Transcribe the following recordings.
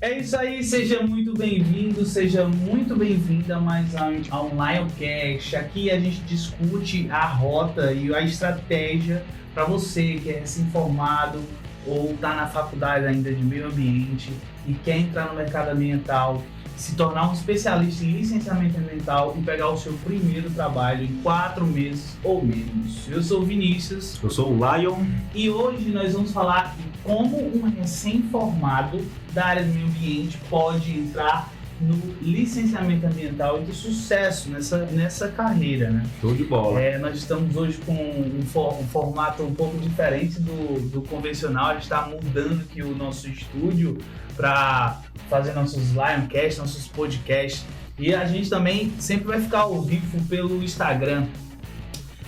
É isso aí, seja muito bem-vindo, seja muito bem-vinda a mais um Lioncast. Aqui a gente discute a rota e a estratégia para você que é recém-formado ou está na faculdade ainda de meio ambiente e quer entrar no mercado ambiental, se tornar um especialista em licenciamento ambiental e pegar o seu primeiro trabalho em 4 meses ou menos. Eu sou o Vinícius. Eu sou o Lion. E hoje nós vamos falar de como um recém-formado da área do meio ambiente pode entrar no licenciamento ambiental e ter sucesso nessa carreira, né? Show de bola. Nós estamos hoje com um formato um pouco diferente do convencional. A gente está mudando aqui o nosso estúdio para fazer nossos Lioncast, nossos podcasts. E a gente também sempre vai ficar ao vivo pelo Instagram.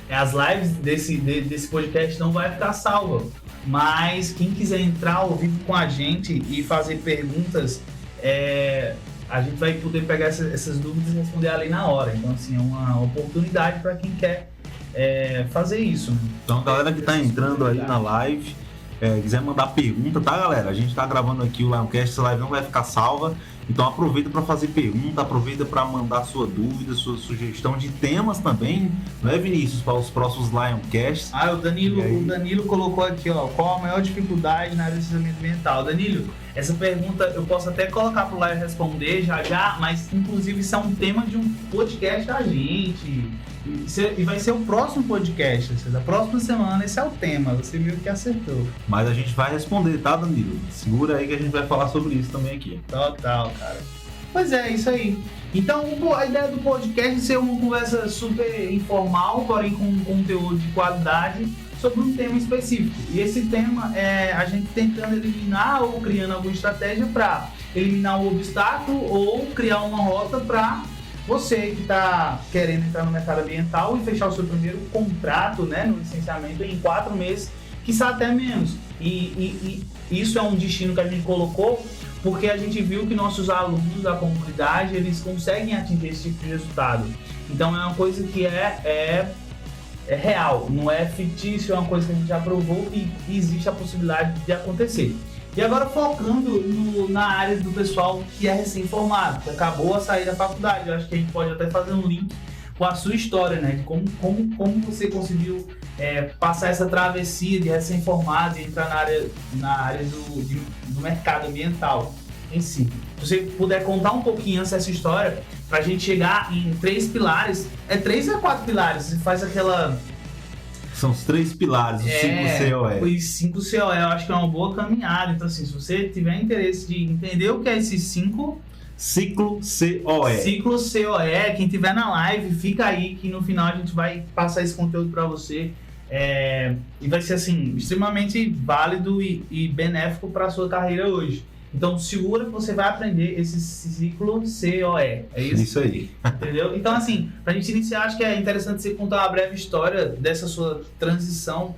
As lives desse podcast não vai ficar salva, mas quem quiser entrar ao vivo com a gente e fazer perguntas, a gente vai poder pegar essas dúvidas e responder ali na hora. Então, assim, é uma oportunidade para quem quer fazer isso, né? Então, a galera que está entrando aí na live, quiser mandar pergunta, tá, galera? A gente está gravando aqui o Lioncast, essa live não vai ficar salva. Então aproveita para fazer pergunta, aproveita para mandar sua dúvida, sua sugestão de temas também, não é, Vinícius, para os próximos Lioncasts. O Danilo colocou aqui, ó, qual a maior dificuldade na área de licenciamento ambiental? Danilo, essa pergunta eu posso até colocar para o Lion responder já, mas inclusive isso é um tema de um podcast da gente. E vai ser o próximo podcast, ou seja, da próxima semana esse é o tema, você viu que acertou. Mas a gente vai responder, tá, Danilo? Segura aí que a gente vai falar sobre isso também aqui. Total, cara. Pois é isso aí. Então a ideia do podcast é ser uma conversa super informal, porém com conteúdo de qualidade sobre um tema específico. E esse tema é a gente tentando eliminar ou criando alguma estratégia para eliminar o obstáculo ou criar uma rota para você que está querendo entrar no mercado ambiental e fechar o seu primeiro contrato, né, no licenciamento em 4 meses, quiçá até menos. E isso é um destino que a gente colocou porque a gente viu que nossos alunos da comunidade, eles conseguem atingir esse tipo de resultado. Então é uma coisa que é real, não é fictício, é uma coisa que a gente já provou e existe a possibilidade de acontecer. E agora focando na área do pessoal que é recém-formado, que acabou a sair da faculdade, eu acho que a gente pode até fazer um link com a sua história, né? De como você conseguiu passar essa travessia de recém-formado e entrar na área do mercado ambiental em si. Se você puder contar um pouquinho essa história, para a gente chegar em 3 pilares, 3 ou 4 pilares, você faz aquela... São os 3 pilares, os 5 COE. Os 5 COE, eu acho que é uma boa caminhada. Então, assim, se você tiver interesse de entender o que é esses 5... Ciclo COE. Ciclo COE, quem tiver na live, fica aí que no final a gente vai passar esse conteúdo para você. E vai ser, assim, extremamente válido e benéfico para a sua carreira hoje. Então, segura que você vai aprender esse ciclo COE. É isso? Isso aí. Entendeu? Então, assim, pra gente iniciar, acho que é interessante você contar uma breve história dessa sua transição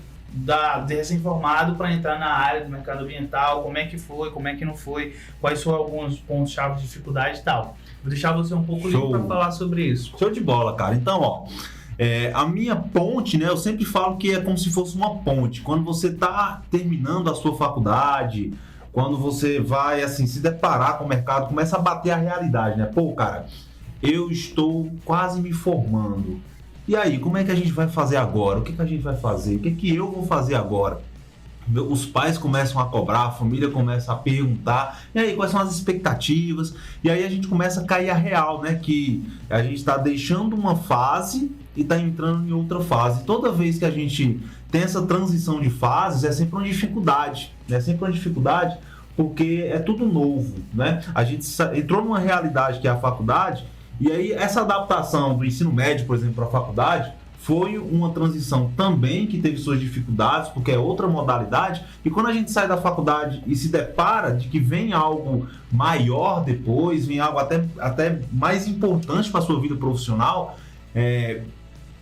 de recém-formado para entrar na área do mercado ambiental, como é que foi, como é que não foi, quais foram alguns pontos-chave de dificuldade e tal. Vou deixar você um pouco livre para falar sobre isso. Show de bola, cara. Então, ó, a minha ponte, né, eu sempre falo que é como se fosse uma ponte. Quando você está terminando a sua faculdade, quando você vai, assim, se deparar com o mercado, começa a bater a realidade, né? Pô, cara, eu estou quase me formando. E aí, como é que a gente vai fazer agora? O que a gente vai fazer? O que eu vou fazer agora? Os pais começam a cobrar, a família começa a perguntar, e aí, quais são as expectativas? E aí a gente começa a cair a real, né? Que a gente está deixando uma fase e está entrando em outra fase. Toda vez que a gente tem essa transição de fases, é sempre uma dificuldade, né? É sempre uma dificuldade porque é tudo novo, né? A gente entrou numa realidade que é a faculdade, e aí essa adaptação do ensino médio, por exemplo, para a faculdade, foi uma transição também que teve suas dificuldades, porque é outra modalidade, e quando a gente sai da faculdade e se depara de que vem algo maior depois, vem algo até mais importante para a sua vida profissional,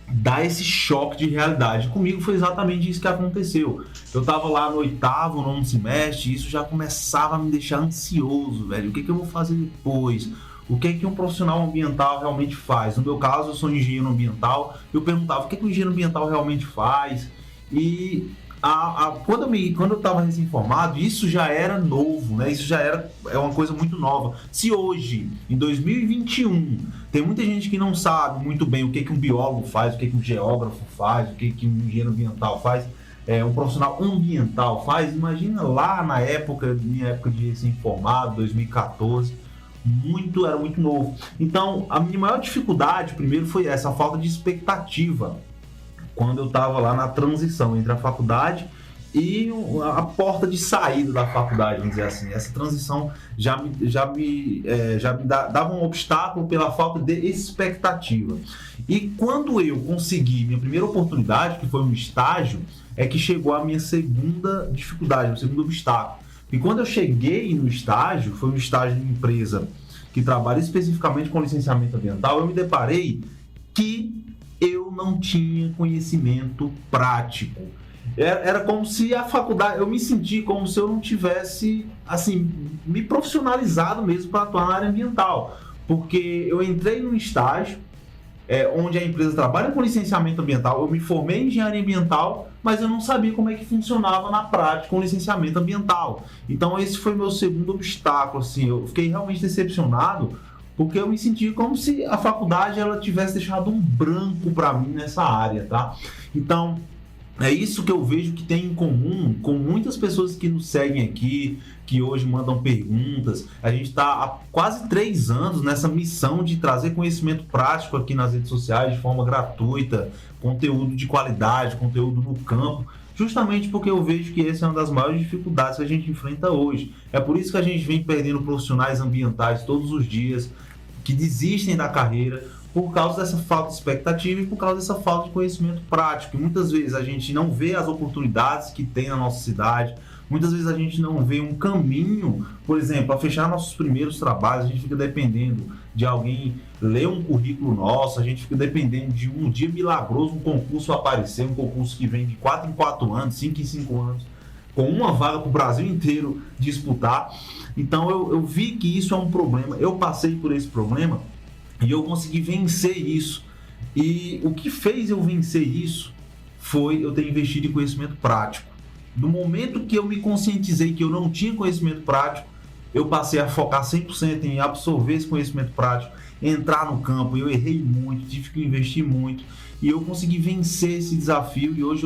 dá esse choque de realidade. Comigo foi exatamente isso que aconteceu. Eu estava lá no 8º, 9º semestre, e isso já começava a me deixar ansioso, velho. O que eu vou fazer depois? O que um profissional ambiental realmente faz? No meu caso, eu sou engenheiro ambiental. Eu perguntava o que o engenheiro ambiental realmente faz. E Quando eu estava recém-formado, isso já era novo, né? Isso já é uma coisa muito nova. Se hoje, em 2021, tem muita gente que não sabe muito bem o que um biólogo faz, o que um geógrafo faz, o que um engenheiro ambiental faz, um profissional ambiental faz, imagina lá na minha época de recém-formado, 2014, era muito novo. Então, a minha maior dificuldade, primeiro, foi a falta de expectativa, quando eu estava lá na transição entre a faculdade e a porta de saída da faculdade, vamos dizer assim. Essa transição já me dava um obstáculo pela falta de expectativa. E quando eu consegui minha primeira oportunidade, que foi um estágio, é que chegou a minha segunda dificuldade, o segundo obstáculo. E quando eu cheguei no estágio, foi um estágio de empresa que trabalha especificamente com licenciamento ambiental, eu me deparei que eu não tinha conhecimento prático. Era como se a faculdade, eu me senti como se eu não tivesse, assim, me profissionalizado mesmo para atuar na área ambiental. Porque eu entrei num estágio onde a empresa trabalha com licenciamento ambiental, eu me formei em engenharia ambiental, mas eu não sabia como é que funcionava na prática com licenciamento ambiental. Então esse foi meu segundo obstáculo, assim, eu fiquei realmente decepcionado, porque eu me senti como se a faculdade ela tivesse deixado um branco para mim nessa área, tá? Então, é isso que eu vejo que tem em comum com muitas pessoas que nos seguem aqui, que hoje mandam perguntas. A gente está há quase 3 anos nessa missão de trazer conhecimento prático aqui nas redes sociais de forma gratuita, conteúdo de qualidade, conteúdo no campo, justamente porque eu vejo que essa é uma das maiores dificuldades que a gente enfrenta hoje. É por isso que a gente vem perdendo profissionais ambientais todos os dias, que desistem da carreira por causa dessa falta de expectativa e por causa dessa falta de conhecimento prático. E muitas vezes a gente não vê as oportunidades que tem na nossa cidade, muitas vezes a gente não vê um caminho, por exemplo, a fechar nossos primeiros trabalhos, a gente fica dependendo de alguém ler um currículo nosso, a gente fica dependendo de um dia milagroso, um concurso aparecer, um concurso que vem de 4 em 4 anos, 5 em 5 anos, com uma vaga para o Brasil inteiro disputar. Então eu vi que isso é um problema, eu passei por esse problema e eu consegui vencer isso. E o que fez eu vencer isso foi eu ter investido em conhecimento prático. No momento que eu me conscientizei que eu não tinha conhecimento prático, eu passei a focar 100% em absorver esse conhecimento prático, entrar no campo. Eu errei muito, tive que investir muito e eu consegui vencer esse desafio. E hoje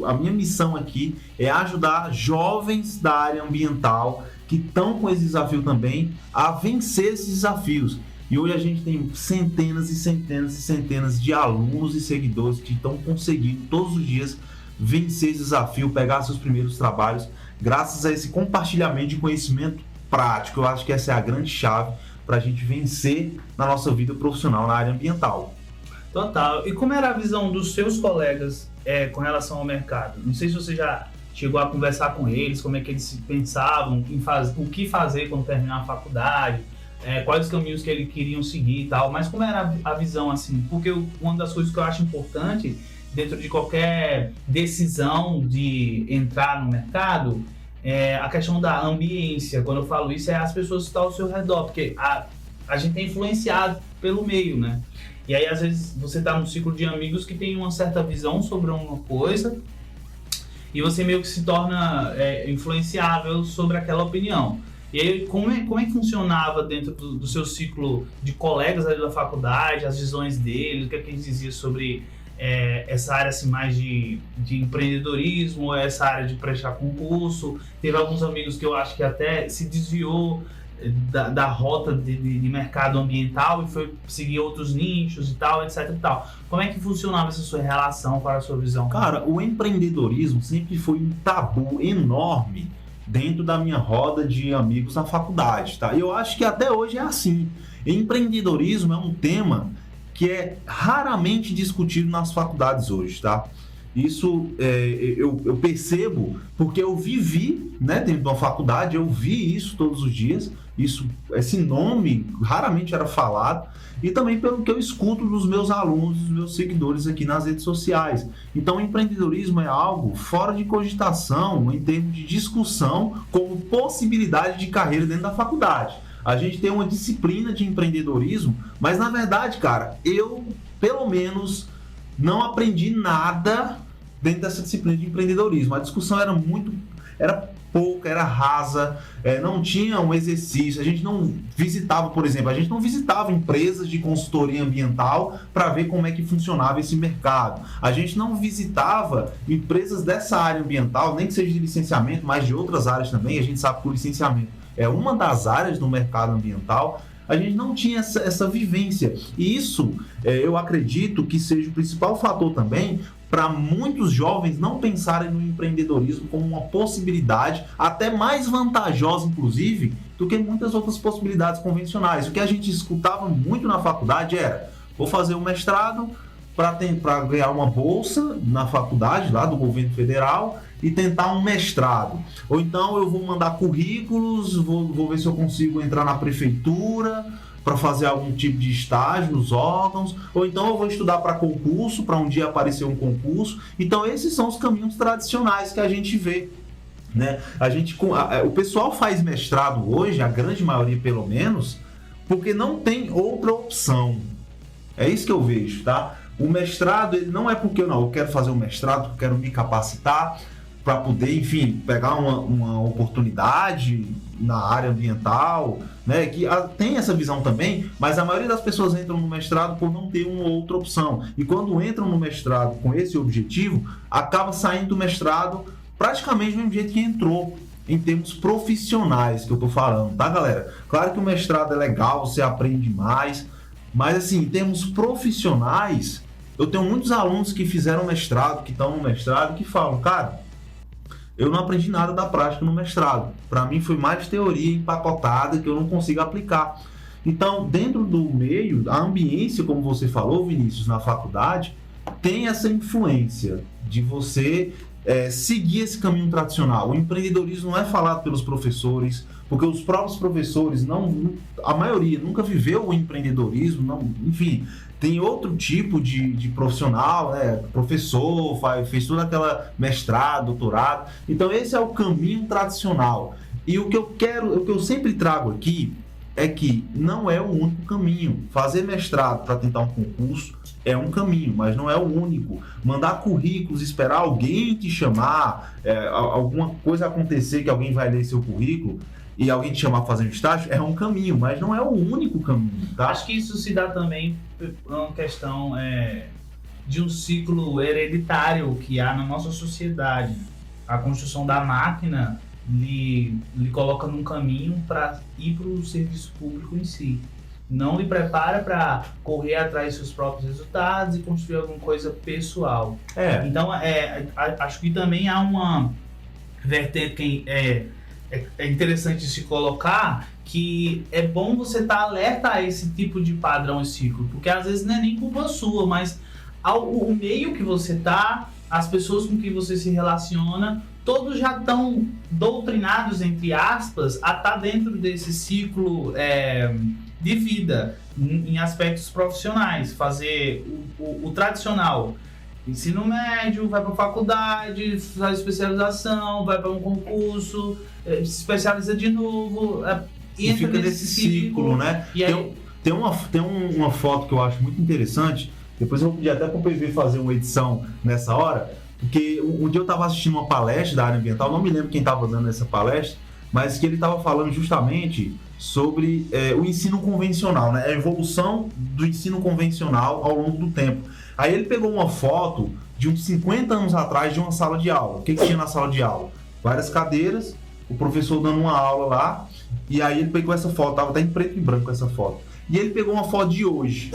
a minha missão aqui é ajudar jovens da área ambiental que estão com esse desafio também a vencer esses desafios. E hoje a gente tem centenas e centenas e centenas de alunos e seguidores que estão conseguindo todos os dias vencer esse desafio, pegar seus primeiros trabalhos, graças a esse compartilhamento de conhecimento prático. Eu acho que essa é a grande chave para a gente vencer na nossa vida profissional na área ambiental. Total. E como era a visão dos seus colegas com relação ao mercado? Não sei se você já chegou a conversar com eles, como é que eles pensavam, o que fazer quando terminar a faculdade, quais os caminhos que eles queriam seguir e tal, mas como era a visão assim? Porque uma das coisas que eu acho importante dentro de qualquer decisão de entrar no mercado é a questão da ambiência. Quando eu falo isso, é as pessoas que estão ao seu redor, porque a gente é influenciado pelo meio, né? E aí, às vezes, você está num ciclo de amigos que tem uma certa visão sobre uma coisa e você meio que se torna influenciável sobre aquela opinião. E aí, como é que funcionava dentro do seu ciclo de colegas ali da faculdade, as visões deles, o que é que eles diziam sobre essa área assim, mais de empreendedorismo, essa área de prestar concurso? Teve alguns amigos que eu acho que até se desviou da rota de mercado ambiental e foi seguir outros nichos e tal, etc e tal. Como é que funcionava essa sua relação para a sua visão? Cara, o empreendedorismo sempre foi um tabu enorme dentro da minha roda de amigos na faculdade, tá? E eu acho que até hoje é assim. Empreendedorismo é um tema que é raramente discutido nas faculdades hoje, tá? Isso eu percebo porque eu vivi, né, dentro de uma faculdade, eu vi isso todos os dias. Esse nome raramente era falado, e também pelo que eu escuto dos meus alunos, dos meus seguidores aqui nas redes sociais. Então, o empreendedorismo é algo fora de cogitação em termos de discussão como possibilidade de carreira dentro da faculdade. A gente tem uma disciplina de empreendedorismo, mas na verdade, cara, eu pelo menos não aprendi nada dentro dessa disciplina de empreendedorismo. A discussão era pouca, era rasa, não tinha um exercício, a gente não visitava, por exemplo, empresas de consultoria ambiental para ver como é que funcionava esse mercado. A gente não visitava empresas dessa área ambiental, nem que seja de licenciamento, mas de outras áreas também. A gente sabe que o licenciamento é uma das áreas no mercado ambiental. A gente não tinha essa vivência. E isso, eu acredito que seja o principal fator também para muitos jovens não pensarem no empreendedorismo como uma possibilidade, até mais vantajosa, inclusive, do que muitas outras possibilidades convencionais. O que a gente escutava muito na faculdade era: vou fazer um mestrado para ganhar uma bolsa na faculdade, lá do governo federal, e tentar um mestrado. Ou então eu vou mandar currículos, vou ver se eu consigo entrar na prefeitura para fazer algum tipo de estágio nos órgãos, ou então eu vou estudar para concurso, para um dia aparecer um concurso. Então esses são os caminhos tradicionais que a gente vê, né? O pessoal faz mestrado hoje, a grande maioria pelo menos, porque não tem outra opção. É isso que eu vejo, tá? O mestrado, ele não é porque eu quero fazer um mestrado, porque eu quero me capacitar para poder, enfim, pegar uma oportunidade na área ambiental, né? Que tem essa visão também, mas a maioria das pessoas entram no mestrado por não ter uma outra opção. E quando entram no mestrado com esse objetivo, acaba saindo do mestrado praticamente do mesmo jeito que entrou, em termos profissionais que eu tô falando, tá, galera? Claro que o mestrado é legal, você aprende mais, mas assim, em termos profissionais, eu tenho muitos alunos que fizeram mestrado, que estão no mestrado, que falam: cara, eu não aprendi nada da prática no mestrado. Para mim foi mais teoria empacotada que eu não consigo aplicar. Então, dentro do meio, a ambiência, como você falou, Vinícius, na faculdade, tem essa influência de você seguir esse caminho tradicional. O empreendedorismo não é falado pelos professores, porque os próprios professores, a maioria nunca viveu o empreendedorismo, enfim, tem outro tipo de profissional, né? Professor, fez toda aquela mestrado, doutorado. Então esse é o caminho tradicional. E o que eu sempre trago aqui é que não é o único caminho. Fazer mestrado para tentar um concurso é um caminho, mas não é o único. Mandar currículos, esperar alguém te chamar, alguma coisa acontecer que alguém vai ler seu currículo e alguém te chamar para fazer um estágio, é um caminho, mas não é o único caminho, tá? Acho que isso se dá também uma questão de um ciclo hereditário que há na nossa sociedade. A construção da máquina lhe coloca num caminho para ir para o serviço público em si. Não lhe prepara para correr atrás dos seus próprios resultados e construir alguma coisa pessoal. Então, acho que também há uma vertente que é interessante se colocar, que é bom você estar alerta a esse tipo de padrão e ciclo, porque às vezes não é nem culpa sua, mas o meio que você está, as pessoas com quem você se relaciona, todos já estão doutrinados, entre aspas, a estar dentro desse ciclo de vida, em aspectos profissionais, fazer o tradicional. Ensino médio, vai para a faculdade, faz especialização, vai para um concurso, se especializa de novo, e fica nesse ciclo, né? E aí... tem uma foto que eu acho muito interessante, depois eu vou pedir até para o PV fazer uma edição nessa hora, porque um dia eu estava assistindo uma palestra da área ambiental, não me lembro quem estava dando essa palestra, mas que ele estava falando justamente sobre o ensino convencional, né? A evolução do ensino convencional ao longo do tempo. Aí ele pegou uma foto de uns 50 anos atrás de uma sala de aula. O que tinha na sala de aula? Várias cadeiras, o professor dando uma aula lá, e aí ele pegou essa foto, estava até em preto e branco essa foto. E ele pegou uma foto de hoje.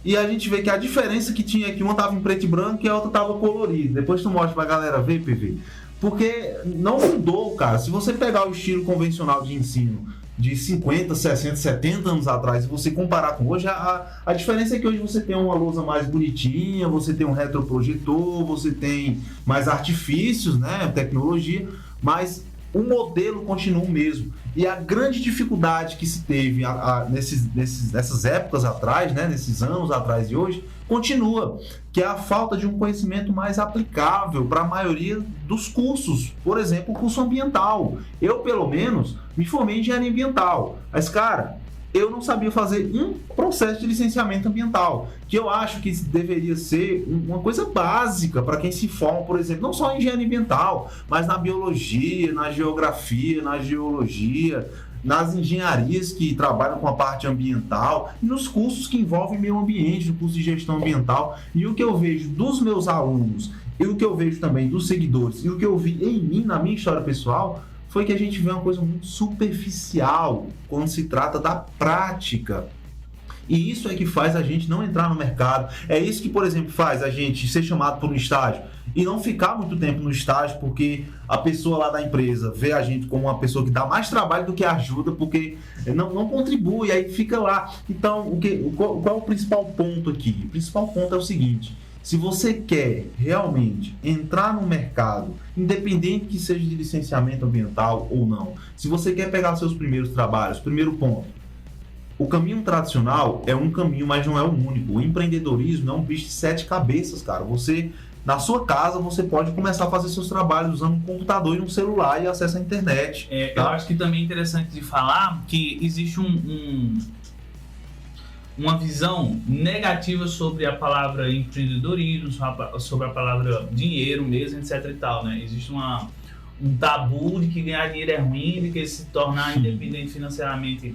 E a gente vê que a diferença que tinha aqui, uma estava em preto e branco e a outra estava colorida. Depois tu mostra pra galera ver, PV. Porque não mudou, cara. Se você pegar o estilo convencional de ensino de 50, 60, 70 anos atrás e você comparar com hoje, a diferença é que hoje você tem uma lousa mais bonitinha, você tem um retroprojetor, você tem mais artifícios, né, tecnologia, mas o modelo continua o mesmo. E a grande dificuldade que se teve nessas épocas atrás, né, nesses anos atrás e hoje, continua, que é a falta de um conhecimento mais aplicável para a maioria dos cursos. Por exemplo, o curso ambiental. Eu, pelo menos, me formei em engenharia ambiental. Mas, cara, eu não sabia fazer um processo de licenciamento ambiental, que eu acho que deveria ser uma coisa básica para quem se forma, por exemplo, não só em engenharia ambiental, mas na biologia, na geografia, na geologia, nas engenharias que trabalham com a parte ambiental e nos cursos que envolvem meio ambiente, no curso de gestão ambiental. E o que eu vejo dos meus alunos, e o que eu vejo também dos seguidores, e o que eu vi em mim, na minha história pessoal, foi que a gente vê uma coisa muito superficial quando se trata da prática. E isso é que faz a gente não entrar no mercado. É isso que, por exemplo, faz a gente ser chamado por um estágio e não ficar muito tempo no estágio, porque a pessoa lá da empresa vê a gente como uma pessoa que dá mais trabalho do que ajuda, porque não contribui, aí fica lá. Então, qual é o principal ponto aqui? O principal ponto é o seguinte: se você quer realmente entrar no mercado, independente que seja de licenciamento ambiental ou não, se você quer pegar seus primeiros trabalhos, primeiro ponto, o caminho tradicional é um caminho, mas não é o único. O empreendedorismo é um bicho de 7 cabeças, cara. Você, na sua casa, você pode começar a fazer seus trabalhos usando um computador e um celular e acesso à internet. Tá? Eu acho que também é interessante de falar que existe uma visão negativa sobre a palavra empreendedorismo, sobre a palavra dinheiro mesmo, etc e tal, né? Existe um tabu de que ganhar dinheiro é ruim, de que se tornar independente financeiramente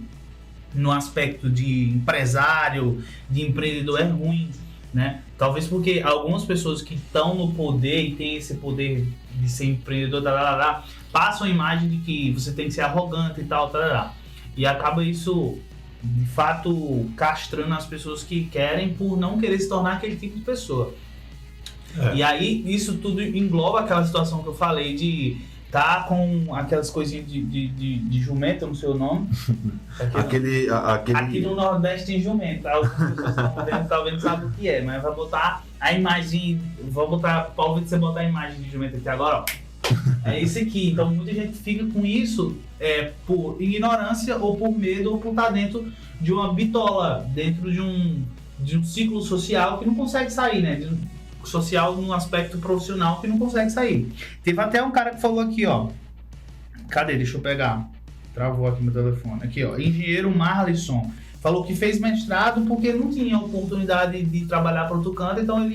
no aspecto de empresário, de empreendedor é ruim, né? Talvez porque algumas pessoas que estão no poder e têm esse poder de ser empreendedor, passam a imagem de que você tem que ser arrogante e tal, e acaba isso de fato castrando as pessoas que querem por não querer se tornar aquele tipo de pessoa. E aí isso tudo engloba aquela situação que eu falei de tá com aquelas coisinhas de jumento no seu nome. Aqui no Nordeste tem jumento, tá? Algumas pessoas talvez sabem o que é, mas vai botar a imagem, vou botar para ouvir você botar a imagem de jumento aqui agora, ó. É isso aqui. Então muita gente fica com isso por ignorância ou por medo ou por estar dentro de uma bitola, dentro de um ciclo social que não consegue sair, né? Social num aspecto profissional que não consegue sair. Teve até um cara que falou aqui, ó. Cadê? Deixa eu pegar. Travou aqui meu telefone. Aqui, ó. Engenheiro Marlisson. Falou que fez mestrado porque não tinha oportunidade de trabalhar para outro canto, então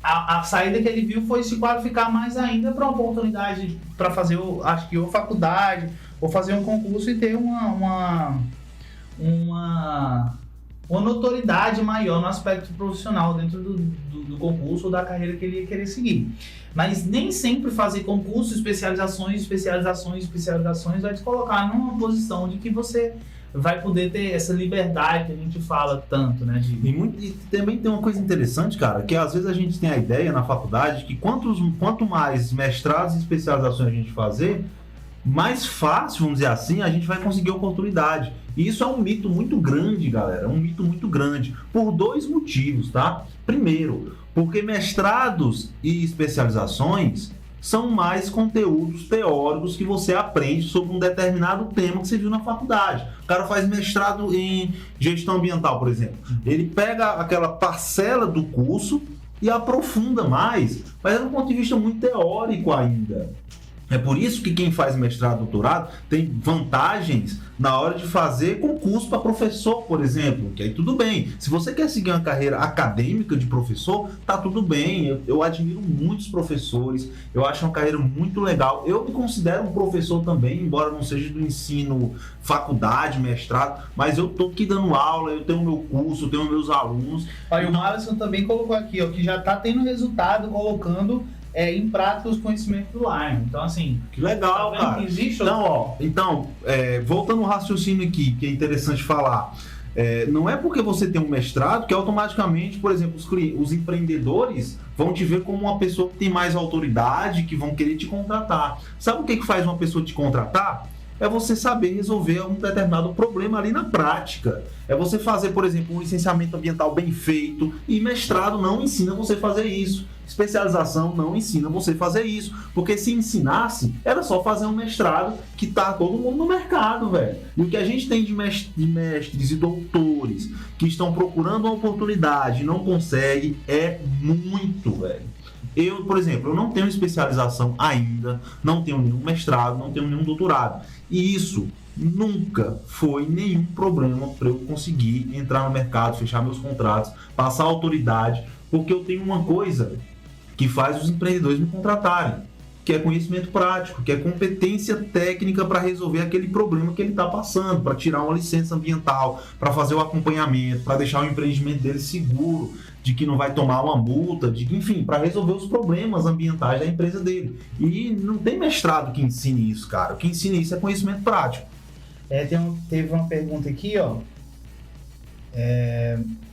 a saída que ele viu foi se qualificar mais ainda para uma oportunidade para fazer, acho que ou faculdade, ou fazer um concurso e ter uma notoriedade maior no aspecto profissional dentro do concurso ou da carreira que ele ia querer seguir. Mas nem sempre fazer concurso, especializações vai te colocar numa posição de que você vai poder ter essa liberdade que a gente fala tanto, né? E também tem uma coisa interessante, cara, que às vezes a gente tem a ideia na faculdade que quanto mais mestrados e especializações a gente fazer, mais fácil, vamos dizer assim, a gente vai conseguir oportunidade. E isso é um mito muito grande, galera, um mito muito grande, por 2 motivos, tá? Primeiro, porque mestrados e especializações são mais conteúdos teóricos que você aprende sobre um determinado tema que você viu na faculdade. O cara faz mestrado em gestão ambiental, por exemplo. Ele pega aquela parcela do curso e aprofunda mais, mas é um ponto de vista muito teórico ainda. É por isso que quem faz mestrado e doutorado tem vantagens na hora de fazer concurso para professor, por exemplo, que aí tudo bem. Se você quer seguir uma carreira acadêmica de professor, tá tudo bem. Eu admiro muitos professores, eu acho uma carreira muito legal. Eu me considero um professor também, embora não seja do ensino faculdade, mestrado, mas eu tô aqui dando aula, eu tenho meu curso, eu tenho meus alunos. Olha, o Marlisson também colocou aqui, ó, que já tá tendo resultado colocando em prática os conhecimentos do Lion. Então, assim, que legal, cara. Existe então, voltando ao raciocínio aqui, que é interessante falar. Não é porque você tem um mestrado que automaticamente, por exemplo, os empreendedores vão te ver como uma pessoa que tem mais autoridade, que vão querer te contratar. Sabe o que faz uma pessoa te contratar? É você saber resolver um determinado problema ali na prática. É você fazer, por exemplo, um licenciamento ambiental bem feito, e mestrado não ensina você a fazer isso. Especialização não ensina você a fazer isso. Porque se ensinasse, era só fazer um mestrado que tá todo mundo no mercado, velho. E o que a gente tem de mestres e doutores que estão procurando uma oportunidade e não conseguem é muito, velho. Eu, por exemplo, eu não tenho especialização ainda, não tenho nenhum mestrado, não tenho nenhum doutorado. E isso nunca foi nenhum problema para eu conseguir entrar no mercado, fechar meus contratos, passar autoridade, porque eu tenho uma coisa que faz os empreendedores me contratarem, que é conhecimento prático, que é competência técnica para resolver aquele problema que ele está passando, para tirar uma licença ambiental, para fazer o acompanhamento, para deixar o empreendimento dele seguro, de que não vai tomar uma multa, enfim, para resolver os problemas ambientais da empresa dele. E não tem mestrado que ensine isso, cara. O que ensina isso é conhecimento prático. Teve uma pergunta aqui, ó.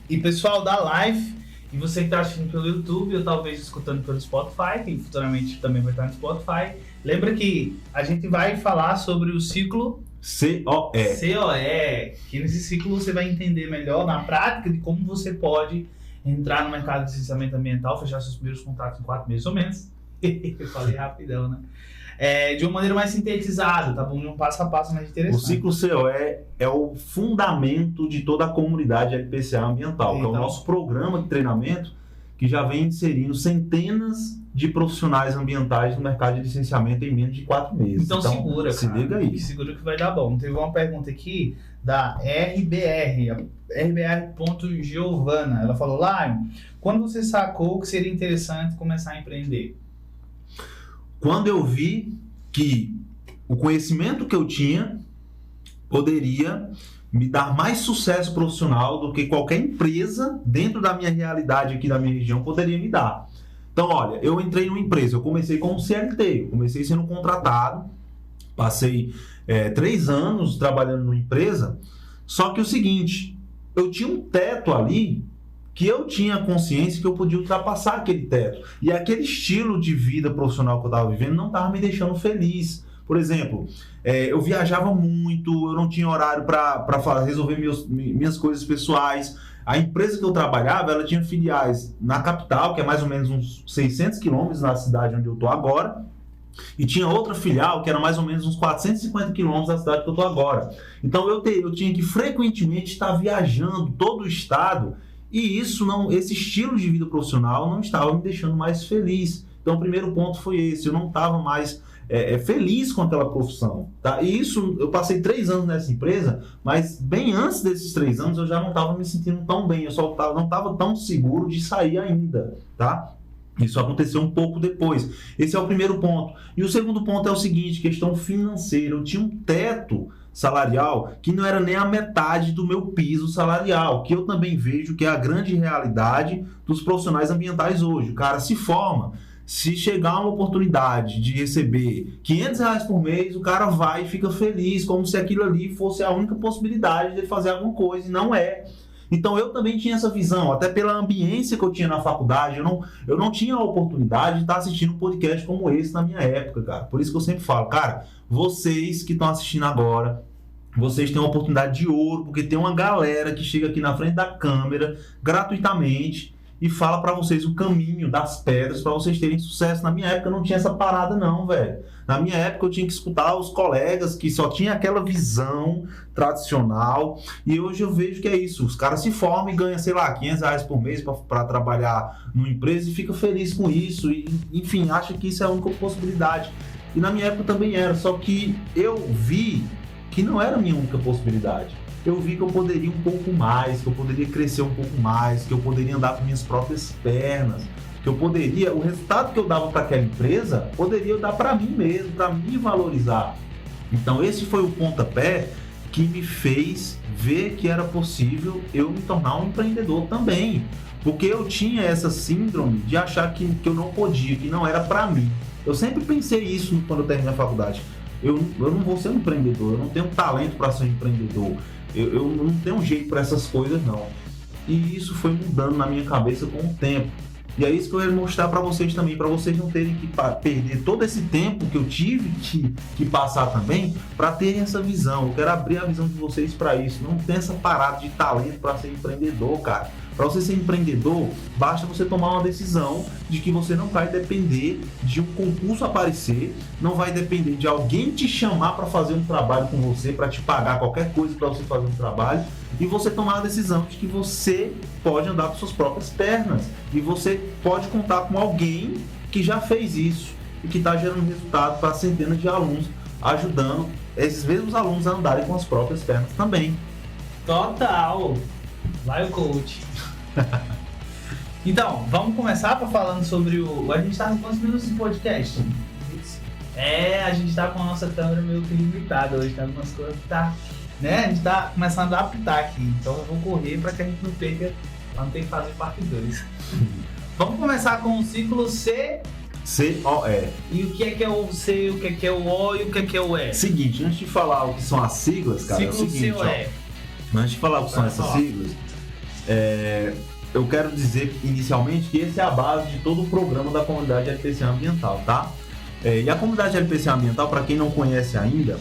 E pessoal da live, e você que está assistindo pelo YouTube ou talvez escutando pelo Spotify, que futuramente também vai estar no Spotify, lembra que a gente vai falar sobre o ciclo COE, que nesse ciclo você vai entender melhor na prática de como você pode entrar no mercado de licenciamento ambiental, fechar seus primeiros contratos em 4 meses ou menos. Eu falei rapidão, né? De uma maneira mais sintetizada, tá bom? Um passo a passo mais interessante. O ciclo COE é o fundamento de toda a comunidade LPCA ambiental, que é o nosso programa de treinamento que já vem inserindo centenas de profissionais ambientais no mercado de licenciamento em menos de 4 meses. Então segura, se cara. Liga aí. Segura que vai dar bom. Teve uma pergunta aqui da RBR.Giovana. Ela falou, Lion, quando você sacou que seria interessante começar a empreender? Quando eu vi que o conhecimento que eu tinha poderia me dar mais sucesso profissional do que qualquer empresa dentro da minha realidade aqui da minha região poderia me dar. Então, olha, eu entrei numa empresa, eu comecei como CLT, eu comecei sendo contratado, passei 3 anos trabalhando numa empresa, só que o seguinte, eu tinha um teto ali que eu tinha consciência que eu podia ultrapassar aquele teto. E aquele estilo de vida profissional que eu estava vivendo não estava me deixando feliz. Por exemplo, eu viajava muito, eu não tinha horário para resolver minhas coisas pessoais. A empresa que eu trabalhava, ela tinha filiais na capital, que é mais ou menos uns 600 quilômetros da cidade onde eu estou agora, e tinha outra filial que era mais ou menos uns 450 quilômetros da cidade que eu estou agora. Então eu tinha que frequentemente estar viajando todo o estado, e esse estilo de vida profissional não estava me deixando mais feliz. Então o primeiro ponto foi esse, eu não estava mais feliz com aquela profissão, tá? E isso, eu passei 3 anos nessa empresa, mas bem antes desses 3 anos eu já não estava me sentindo tão bem, eu só não estava tão seguro de sair ainda, tá? Isso aconteceu um pouco depois. Esse é o primeiro ponto. E o segundo ponto é o seguinte, questão financeira. Eu tinha um teto salarial que não era nem a metade do meu piso salarial, que eu também vejo que é a grande realidade dos profissionais ambientais hoje. O cara se forma, se chegar uma oportunidade de receber R$500 por mês, o cara vai e fica feliz, como se aquilo ali fosse a única possibilidade de ele fazer alguma coisa, e não é. Então eu também tinha essa visão, até pela ambiência que eu tinha na faculdade, eu não tinha a oportunidade de estar assistindo um podcast como esse na minha época, cara. Por isso que eu sempre falo, cara, vocês que estão assistindo agora, vocês têm uma oportunidade de ouro, porque tem uma galera que chega aqui na frente da câmera gratuitamente e fala pra vocês o caminho das pedras pra vocês terem sucesso. Na minha época não tinha essa parada não, velho. Na minha época eu tinha que escutar os colegas que só tinha aquela visão tradicional, e hoje eu vejo que é isso, os caras se formam e ganham, sei lá, R$500 por mês para trabalhar numa empresa e fica feliz com isso, e enfim, acha que isso é a única possibilidade. E na minha época também era, só que eu vi que não era a minha única possibilidade. Eu vi que eu poderia um pouco mais, que eu poderia crescer um pouco mais, que eu poderia andar com minhas próprias pernas, que eu poderia, o resultado que eu dava para aquela empresa, poderia eu dar para mim mesmo, para me valorizar. Então esse foi o pontapé que me fez ver que era possível eu me tornar um empreendedor também, porque eu tinha essa síndrome de achar que eu não podia, que não era para mim. Eu sempre pensei isso quando eu terminei a faculdade. Eu não vou ser um empreendedor, eu não tenho talento para ser um empreendedor, eu não tenho jeito para essas coisas não. E isso foi mudando na minha cabeça com o tempo. E é isso que eu quero mostrar para vocês também, para vocês não terem que perder todo esse tempo que eu tive que passar também, para terem essa visão. Eu quero abrir a visão de vocês para isso. Não tem essa parada de talento para ser empreendedor, cara. Para você ser empreendedor, basta você tomar uma decisão de que você não vai depender de um concurso aparecer, não vai depender de alguém te chamar para fazer um trabalho com você, para te pagar qualquer coisa para você fazer um trabalho, e você tomar a decisão de que você pode andar com suas próprias pernas, e você pode contar com alguém que já fez isso e que está gerando resultado para centenas de alunos ajudando esses mesmos alunos a andarem com as próprias pernas também. Total! Vai o coach. Então, vamos começar falando sobre o... A gente está com quantos minutos de podcast? A gente tá com a nossa câmera meio que limitada hoje, tem algumas coisas que tá... Né? A gente tá começando a adaptar aqui, então eu vou correr para que a gente não perca, pra não ter que fazer parte 2. Vamos começar com o ciclo C... C-O-E. E o que é o C, o que é o O e o que é o E? Seguinte, antes de falar o que são as siglas, cara, ciclo é o seguinte, C-O-E. Antes de falar o que são essas siglas, eu quero dizer inicialmente que esse é a base de todo o programa da comunidade LPCA Ambiental, tá? E a comunidade LPCA Ambiental, para quem não conhece ainda,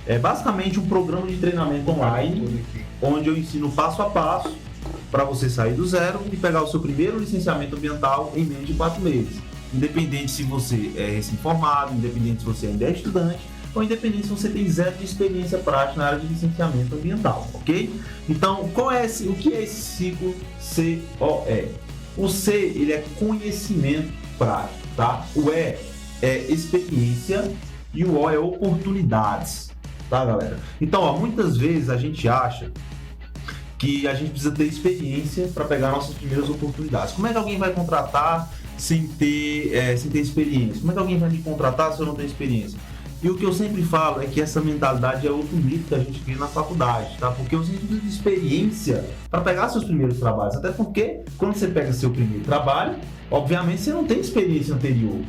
é basicamente um programa de treinamento online, onde eu ensino passo a passo para você sair do zero e pegar o seu primeiro licenciamento ambiental em menos de 4 meses. Independente se você é recém-formado, independente se você ainda é estudante, ou independente se você tem zero de experiência prática na área de licenciamento ambiental, ok? Então, o que é esse ciclo C-O-E? O C, ele é conhecimento prático, tá? O E é experiência e o O é oportunidades, tá, galera? Então, muitas vezes a gente acha que a gente precisa ter experiência para pegar nossas primeiras oportunidades. Como é que alguém vai contratar sem ter experiência? Como é que alguém vai me contratar se eu não tenho experiência? E o que eu sempre falo é que essa mentalidade é outro mito que a gente cria na faculdade, tá? Porque você precisa de experiência para pegar seus primeiros trabalhos. Até porque, quando você pega seu primeiro trabalho, obviamente você não tem experiência anterior,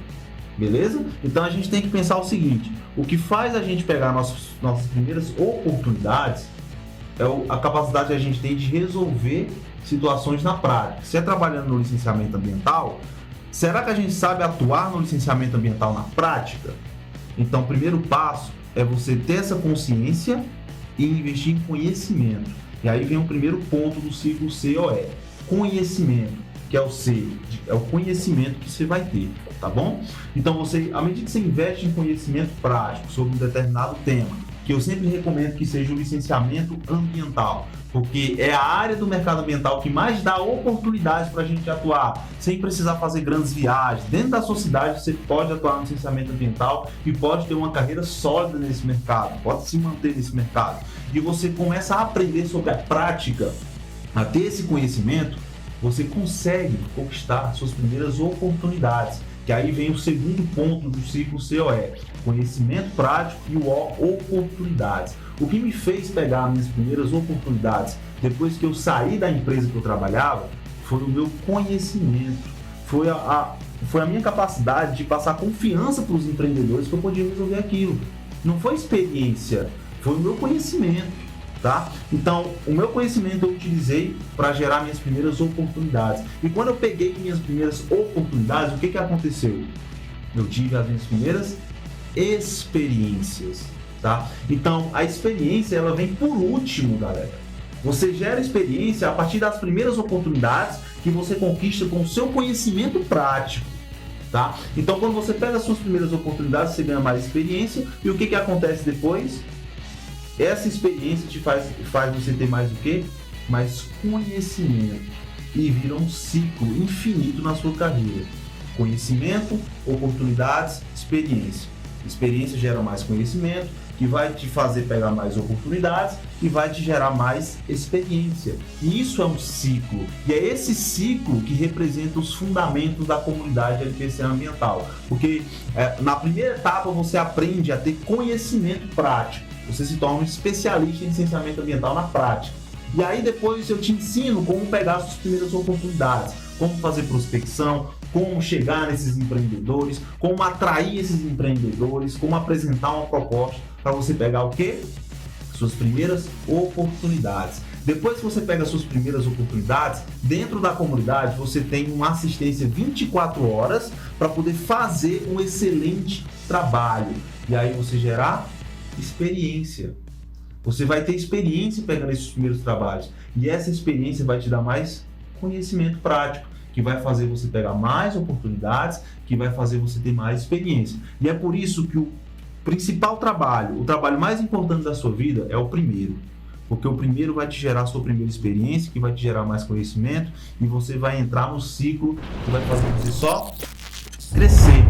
beleza? Então a gente tem que pensar o seguinte: o que faz a gente pegar nossas primeiras oportunidades é a capacidade que a gente tem de resolver situações na prática. Se é trabalhando no licenciamento ambiental, será que a gente sabe atuar no licenciamento ambiental na prática? Então, o primeiro passo é você ter essa consciência e investir em conhecimento. E aí vem o primeiro ponto do ciclo COE, conhecimento, que é o C, é o conhecimento que você vai ter, tá bom? Então, à medida que você investe em conhecimento prático sobre um determinado tema, que eu sempre recomendo que seja o licenciamento ambiental, porque é a área do mercado ambiental que mais dá oportunidades para a gente atuar, sem precisar fazer grandes viagens. Dentro da sua cidade você pode atuar no licenciamento ambiental e pode ter uma carreira sólida nesse mercado, pode se manter nesse mercado. E você começa a aprender sobre a prática, a ter esse conhecimento, você consegue conquistar suas primeiras oportunidades. Que aí vem o segundo ponto do ciclo COE, conhecimento prático e o O, oportunidades. O que me fez pegar minhas primeiras oportunidades depois que eu saí da empresa que eu trabalhava foi o meu conhecimento, foi a minha capacidade de passar confiança para os empreendedores que eu podia resolver aquilo. Não foi experiência, foi o meu conhecimento. Tá? Então, o meu conhecimento eu utilizei para gerar minhas primeiras oportunidades. E quando eu peguei minhas primeiras oportunidades, o que aconteceu? Eu tive as minhas primeiras experiências, tá? Então, a experiência, ela vem por último, galera. Você gera experiência a partir das primeiras oportunidades que você conquista com o seu conhecimento prático, tá? Então, quando você pega as suas primeiras oportunidades, você ganha mais experiência. E o que acontece depois? Essa experiência te faz você ter mais o quê? Mais conhecimento. E vira um ciclo infinito na sua carreira. Conhecimento, oportunidades, experiência. Experiência gera mais conhecimento, que vai te fazer pegar mais oportunidades e vai te gerar mais experiência. E isso é um ciclo. E é esse ciclo que representa os fundamentos da comunidade LPCA Ambiental. Porque na primeira etapa você aprende a ter conhecimento prático. Você se torna um especialista em licenciamento ambiental na prática. E aí depois eu te ensino como pegar suas primeiras oportunidades, como fazer prospecção, como chegar nesses empreendedores, como atrair esses empreendedores, como apresentar uma proposta para você pegar o quê? Suas primeiras oportunidades. Depois que você pega suas primeiras oportunidades, dentro da comunidade você tem uma assistência 24 horas para poder fazer um excelente trabalho. E aí você gerar experiência. Você vai ter experiência pegando esses primeiros trabalhos. E essa experiência vai te dar mais conhecimento prático, que vai fazer você pegar mais oportunidades, que vai fazer você ter mais experiência. E é por isso que o principal trabalho, o trabalho mais importante da sua vida é o primeiro. Porque o primeiro vai te gerar a sua primeira experiência, que vai te gerar mais conhecimento, e você vai entrar no ciclo que vai fazer você só crescer.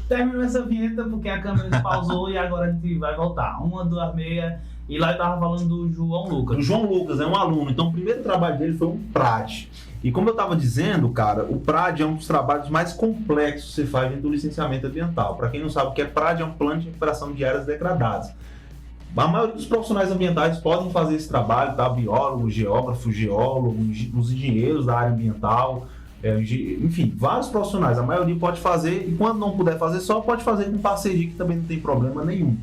Terminou essa vinheta porque a câmera pausou e agora a gente vai voltar. 1, 2, 3. E lá eu tava falando do João Lucas. O João Lucas é um aluno, então o primeiro trabalho dele foi um PRAD. E como eu estava dizendo, cara, o PRAD é um dos trabalhos mais complexos que você faz dentro do licenciamento ambiental. Para quem não sabe o que é PRAD, é um plano de recuperação de áreas degradadas. A maioria dos profissionais ambientais podem fazer esse trabalho, tá? Biólogos, geógrafos, geólogos, os engenheiros da área ambiental, enfim, vários profissionais. A maioria pode fazer e quando não puder fazer, só pode fazer com parceria, que também não tem problema nenhum.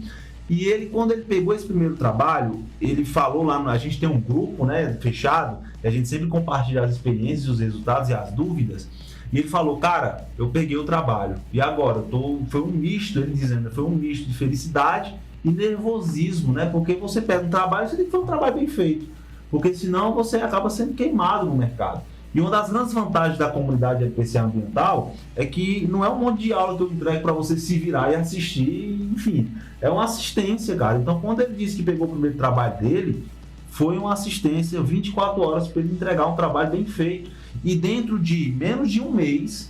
E ele, quando ele pegou esse primeiro trabalho, ele falou lá, a gente tem um grupo, né, fechado, e a gente sempre compartilha as experiências, os resultados e as dúvidas. E ele falou, cara, eu peguei o trabalho e agora foi um misto, ele dizendo, foi um misto de felicidade e nervosismo, né? Porque você pega um trabalho, você tem que fazer um trabalho bem feito, porque senão você acaba sendo queimado no mercado. E uma das grandes vantagens da comunidade LPCA ambiental é que não é um monte de aula que eu entrego para você se virar e assistir, enfim, é uma assistência, cara. Então, quando ele disse que pegou o primeiro trabalho dele, foi uma assistência 24 horas para ele entregar um trabalho bem feito. E dentro de menos de um mês,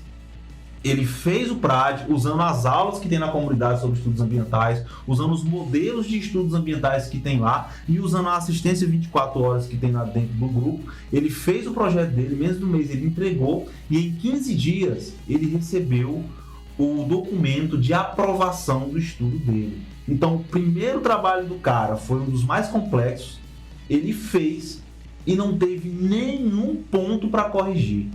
ele fez o PRAD usando as aulas que tem na comunidade sobre estudos ambientais, usando os modelos de estudos ambientais que tem lá e usando a assistência 24 horas que tem lá dentro do grupo. Ele fez o projeto dele, mesmo no mês ele entregou e em 15 dias ele recebeu o documento de aprovação do estudo dele. Então, o primeiro trabalho do cara foi um dos mais complexos, ele fez e não teve nenhum ponto para corrigir.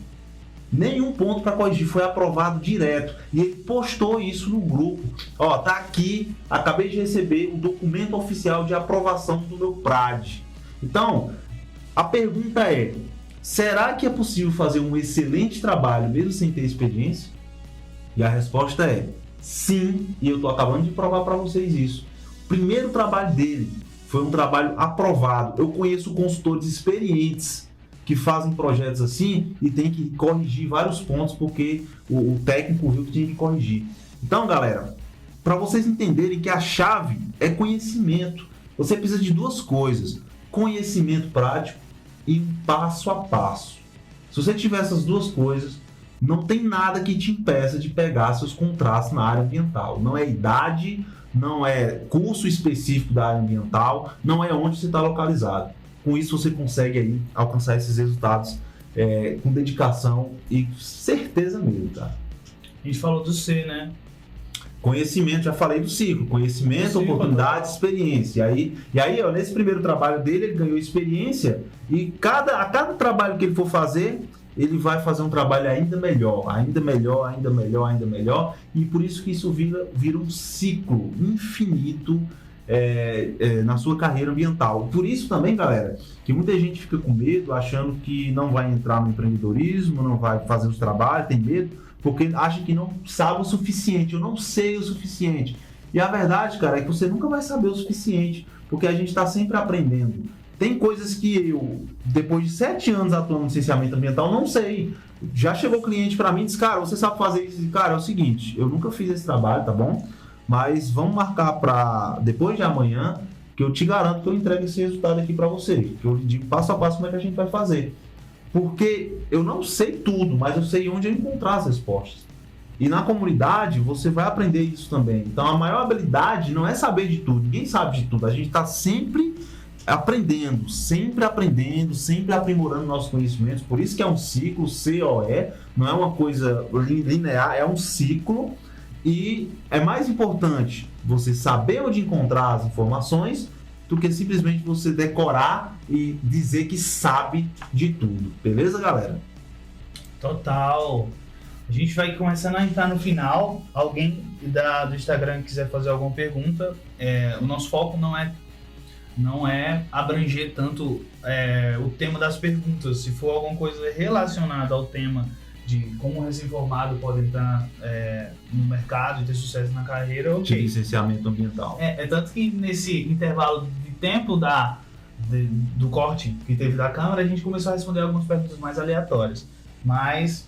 Nenhum ponto para corrigir, foi aprovado direto. E ele postou isso no grupo. Ó, tá aqui, acabei de receber o documento oficial de aprovação do meu PRAD. Então, a pergunta é: será que é possível fazer um excelente trabalho mesmo sem ter experiência? E a resposta é sim, e eu tô acabando de provar para vocês isso. O primeiro trabalho dele foi um trabalho aprovado. Eu conheço consultores experientes que fazem projetos assim e tem que corrigir vários pontos porque o técnico viu que tinha que corrigir. Então, galera, para vocês entenderem que a chave é conhecimento. Você precisa de duas coisas: conhecimento prático e um passo a passo. Se você tiver essas duas coisas, não tem nada que te impeça de pegar seus contratos na área ambiental. Não é idade, não é curso específico da área ambiental, não é onde você está localizado. Com isso você consegue aí alcançar esses resultados com dedicação e certeza mesmo, cara. A gente falou do C, né? Conhecimento, já falei do ciclo. Conhecimento, oportunidade, experiência. E aí, ó, nesse primeiro trabalho dele, ele ganhou experiência e a cada trabalho que ele for fazer, ele vai fazer um trabalho ainda melhor, ainda melhor, ainda melhor, ainda melhor. E por isso que isso vira um ciclo infinito na sua carreira ambiental. Por isso também, galera, que muita gente fica com medo, achando que não vai entrar no empreendedorismo, não vai fazer os trabalhos, tem medo, porque acha que não sabe o suficiente. Eu não sei o suficiente. E a verdade, cara, é que você nunca vai saber o suficiente, porque a gente está sempre aprendendo. Tem coisas que eu, depois de 7 anos atuando no licenciamento ambiental, não sei. Já chegou cliente para mim e disse, cara, você sabe fazer isso? Cara, é o seguinte, eu nunca fiz esse trabalho, tá bom? Mas vamos marcar para depois de amanhã, que eu te garanto que eu entrego esse resultado aqui para você. Que eu lhe digo passo a passo como é que a gente vai fazer. Porque eu não sei tudo, mas eu sei onde eu encontrar as respostas. E na comunidade você vai aprender isso também. Então a maior habilidade não é saber de tudo. Ninguém sabe de tudo. A gente está sempre aprendendo, sempre aprimorando nossos conhecimentos. Por isso que é um ciclo, COE, não é uma coisa linear, é um ciclo. E é mais importante você saber onde encontrar as informações do que simplesmente você decorar e dizer que sabe de tudo. Beleza, galera? Total. A gente vai começando a entrar no final. Alguém do Instagram quiser fazer alguma pergunta, o nosso foco não é abranger tanto o tema das perguntas. Se for alguma coisa relacionada ao tema de como o recém-formado pode entrar no mercado e ter sucesso na carreira, ok. De licenciamento ambiental. Tanto que nesse intervalo de tempo do corte que teve da câmera, a gente começou a responder algumas perguntas mais aleatórias. Mas,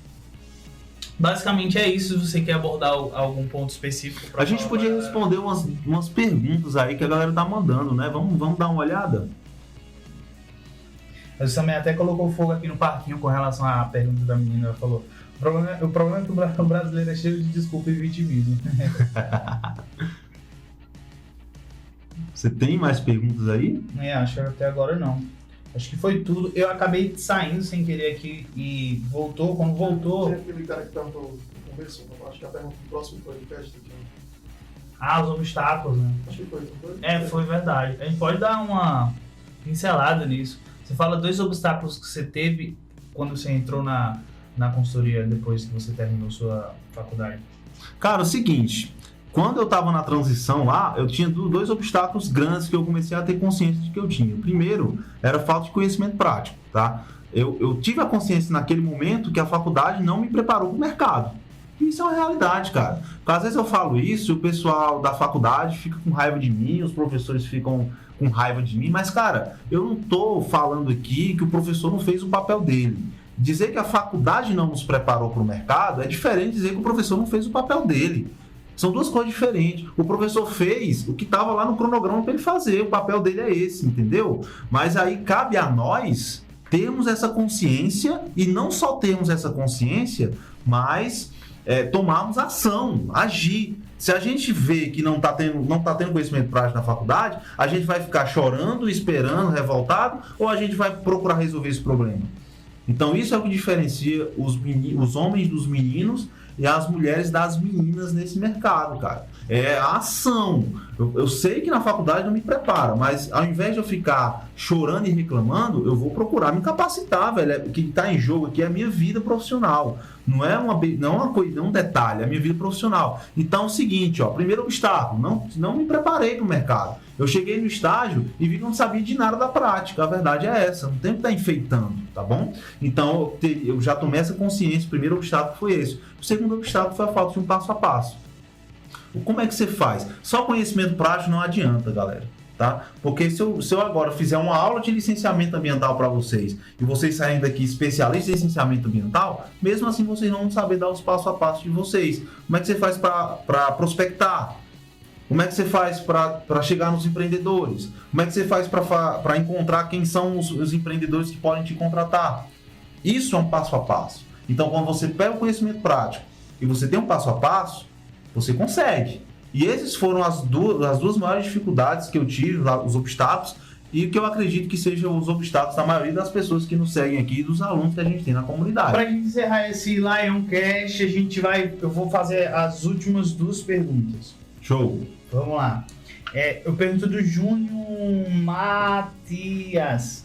basicamente é isso. Se você quer abordar algum ponto específico... A gente podia responder umas perguntas aí que a galera tá mandando, né? Vamos dar uma olhada? Você também até colocou fogo aqui no parquinho com relação à pergunta da menina. Ela falou, O problema é que o brasileiro é cheio de desculpa e vitimismo. Você tem mais perguntas aí? Acho que até agora não. Acho que foi tudo. Eu acabei saindo sem querer aqui e voltou. Quando voltou... Tinha aquele cara que perguntou no começo, acho que a pergunta do próximo podcast aqui. Os obstáculos, né? Acho que foi, não foi? Foi verdade. A gente pode dar uma pincelada nisso. Você fala 2 obstáculos que você teve quando você entrou na consultoria depois que você terminou sua faculdade. Cara, é o seguinte, quando eu estava na transição lá, eu tinha 2 obstáculos grandes que eu comecei a ter consciência de que eu tinha. O primeiro era a falta de conhecimento prático, tá? Eu tive a consciência naquele momento que a faculdade não me preparou para o mercado. Isso é uma realidade, cara. Porque às vezes eu falo isso e o pessoal da faculdade fica com raiva de mim, os professores ficam com raiva de mim, mas, cara, eu não tô falando aqui que o professor não fez o papel dele. Dizer que a faculdade não nos preparou para o mercado é diferente de dizer que o professor não fez o papel dele. São 2 coisas diferentes. O professor fez o que estava lá no cronograma para ele fazer, o papel dele é esse, entendeu? Mas aí cabe a nós termos essa consciência e não só termos essa consciência, mas tomarmos ação, agir. Se a gente vê que não tá tendo conhecimento prático na faculdade, a gente vai ficar chorando, esperando, revoltado, ou a gente vai procurar resolver esse problema? Então isso é o que diferencia os homens dos meninos e as mulheres das meninas nesse mercado, cara. É a ação. Eu sei que na faculdade não me prepara, mas ao invés de eu ficar chorando e reclamando, eu vou procurar me capacitar, velho. O que está em jogo aqui é a minha vida profissional. Não é uma coisa, não é um detalhe, é a minha vida profissional. Então é o seguinte, primeiro obstáculo, não me preparei para o mercado. Eu cheguei no estágio e vi que não sabia de nada da prática. A verdade é essa, não tem que estar enfeitando, tá bom? Então eu já tomei essa consciência. O primeiro obstáculo foi esse. O segundo obstáculo foi a falta de um passo a passo. Como é que você faz? Só conhecimento prático não adianta, galera. Tá? Porque se eu agora fizer uma aula de licenciamento ambiental para vocês e vocês saírem daqui especialistas em licenciamento ambiental, mesmo assim vocês não vão saber dar os passo a passo de vocês. Como é que você faz para prospectar? Como é que você faz para chegar nos empreendedores? Como é que você faz para encontrar quem são os empreendedores que podem te contratar? Isso é um passo a passo. Então, quando você pega o conhecimento prático e você tem um passo a passo, você consegue. E esses foram as duas maiores dificuldades que eu tive, os obstáculos, e que eu acredito que sejam os obstáculos da maioria das pessoas que nos seguem aqui e dos alunos que a gente tem na comunidade. Para a gente encerrar esse Lioncast, eu vou fazer as últimas 2 perguntas. Show! Vamos lá. Eu pergunto do Júnior Matias.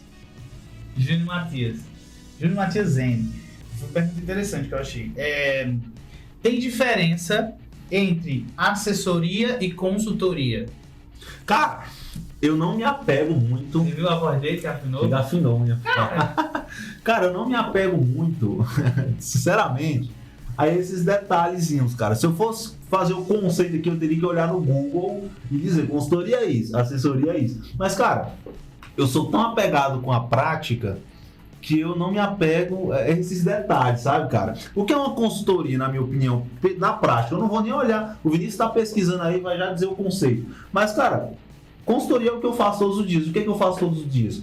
Júnior Matias Zen. Foi uma pergunta interessante que eu achei. Tem diferença entre assessoria e consultoria? Cara, eu não me apego muito. Você viu a voz dele que afinou? Ele afinou, minha. Cara, eu não me apego muito, sinceramente, a esses detalhezinhos, cara. Se eu fosse fazer o conceito aqui, eu teria que olhar no Google e dizer consultoria é isso, assessoria é isso. Mas, cara, eu sou tão apegado com a prática que eu não me apego a esses detalhes, sabe, cara? O que é uma consultoria, na minha opinião, na prática? Eu não vou nem olhar. O Vinícius está pesquisando aí, vai já dizer o conceito. Mas, cara, consultoria é o que eu faço todos os dias. O que é que eu faço todos os dias?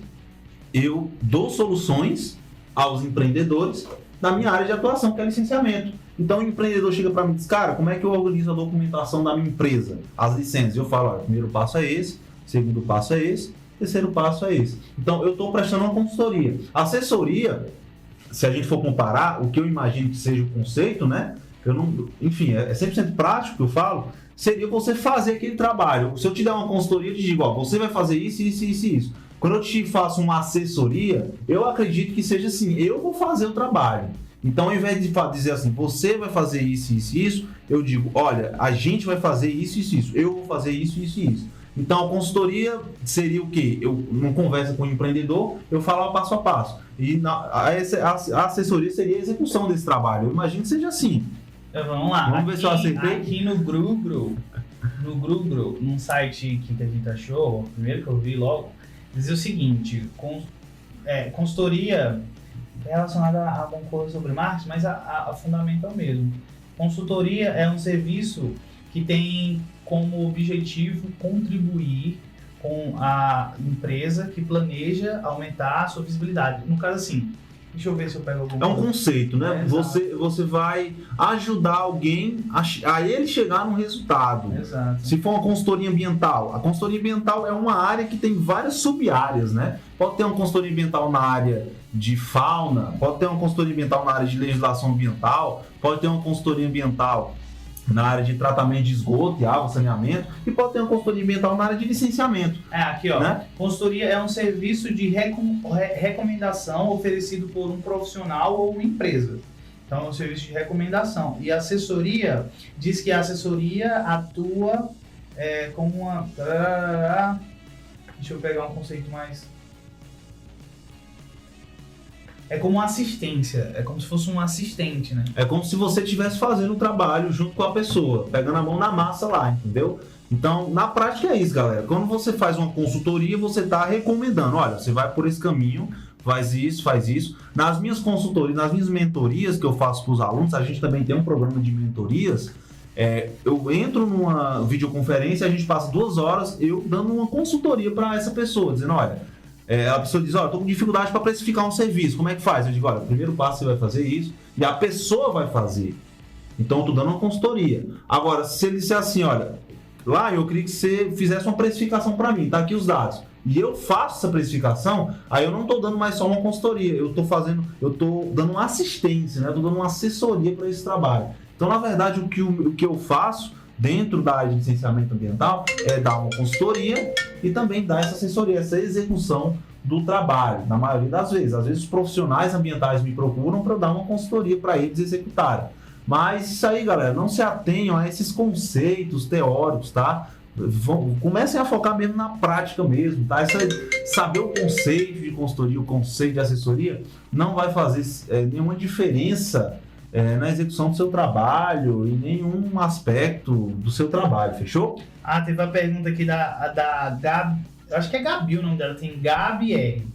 Eu dou soluções aos empreendedores na minha área de atuação, que é licenciamento. Então, o empreendedor chega para mim e diz, cara, como é que eu organizo a documentação da minha empresa? As licenças. Eu falo, o primeiro passo é esse, o segundo passo é esse, terceiro passo é esse. Então, eu estou prestando uma consultoria. Assessoria, se a gente for comparar, o que eu imagino que seja o conceito, né? Enfim, é 100% prático que eu falo, seria você fazer aquele trabalho. Se eu te der uma consultoria, eu te digo, você vai fazer isso, isso, isso e isso. Quando eu te faço uma assessoria, eu acredito que seja assim, eu vou fazer o trabalho. Então, ao invés de dizer assim, você vai fazer isso, isso e isso, eu digo, olha, a gente vai fazer isso, isso e isso, eu vou fazer isso, isso e isso. Então, a consultoria seria o quê? Eu, numa conversa com o empreendedor, eu falo passo a passo. E a assessoria seria a execução desse trabalho. Eu imagino que seja assim. Então, vamos lá. Vamos ver se eu acertei. Aqui no Google, num site que a gente achou, o primeiro que eu vi logo, dizia o seguinte, consultoria é relacionada a alguma coisa sobre marketing, mas a fundamento é o mesmo. Consultoria é um serviço que tem como objetivo contribuir com a empresa que planeja aumentar a sua visibilidade. No caso assim, Deixa eu ver se eu pego algum. É um conceito, né? Exato. Você vai ajudar alguém a ele chegar num resultado. Exato. Se for uma consultoria ambiental, a consultoria ambiental é uma área que tem várias sub-áreas, né? Pode ter uma consultoria ambiental na área de fauna, pode ter uma consultoria ambiental na área de legislação ambiental, pode ter uma consultoria ambiental na área de tratamento de esgoto e água, saneamento, e pode ter uma consultoria ambiental na área de licenciamento. Aqui, ó. Né? Consultoria é um serviço de recomendação oferecido por um profissional ou uma empresa. Então, é um serviço de recomendação. E assessoria, diz que a assessoria atua como uma... Deixa eu pegar um conceito mais... É como uma assistência, é como se fosse um assistente, né? É como se você estivesse fazendo o trabalho junto com a pessoa, pegando a mão na massa lá, entendeu? Então, na prática é isso, galera. Quando você faz uma consultoria, você está recomendando, olha, você vai por esse caminho, faz isso. Nas minhas consultorias, nas minhas mentorias que eu faço para os alunos, a gente também tem um programa de mentorias. Eu entro numa videoconferência, a gente passa 2 horas eu dando uma consultoria para essa pessoa, dizendo, olha... a pessoa diz, olha, estou com dificuldade para precificar um serviço, como é que faz? Eu digo, olha, o primeiro passo você vai fazer isso, e a pessoa vai fazer. Então, eu estou dando uma consultoria. Agora, se ele disser assim, olha, lá eu queria que você fizesse uma precificação para mim, tá aqui os dados, e eu faço essa precificação, aí eu não estou dando mais só uma consultoria, eu estou dando uma assistência, né? Estou dando uma assessoria para esse trabalho. Então, na verdade, o que eu faço dentro da área de licenciamento ambiental é dar uma consultoria e também dar essa assessoria, essa execução do trabalho, na maioria das vezes. Às vezes os profissionais ambientais me procuram para eu dar uma consultoria para eles executarem. Mas isso aí, galera, não se atenham a esses conceitos teóricos, tá? Comecem a focar mesmo na prática mesmo, tá? Saber o conceito de consultoria, o conceito de assessoria, não vai fazer nenhuma diferença na execução do seu trabalho e nenhum aspecto do seu trabalho, fechou? Teve a pergunta aqui da Gabi, eu acho que é Gabi o nome dela, tem Gabi R.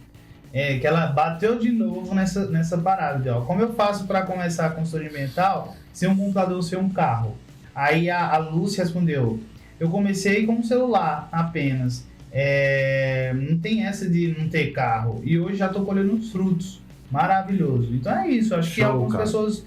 Que ela bateu de novo nessa parada, ó. Como eu faço para começar a consultoria ambiental sem um computador, sem um carro? Aí a Lúcia respondeu, eu comecei com um celular apenas, não tem essa de não ter carro, e hoje já estou colhendo os frutos, maravilhoso. Então é isso, acho que algumas pessoas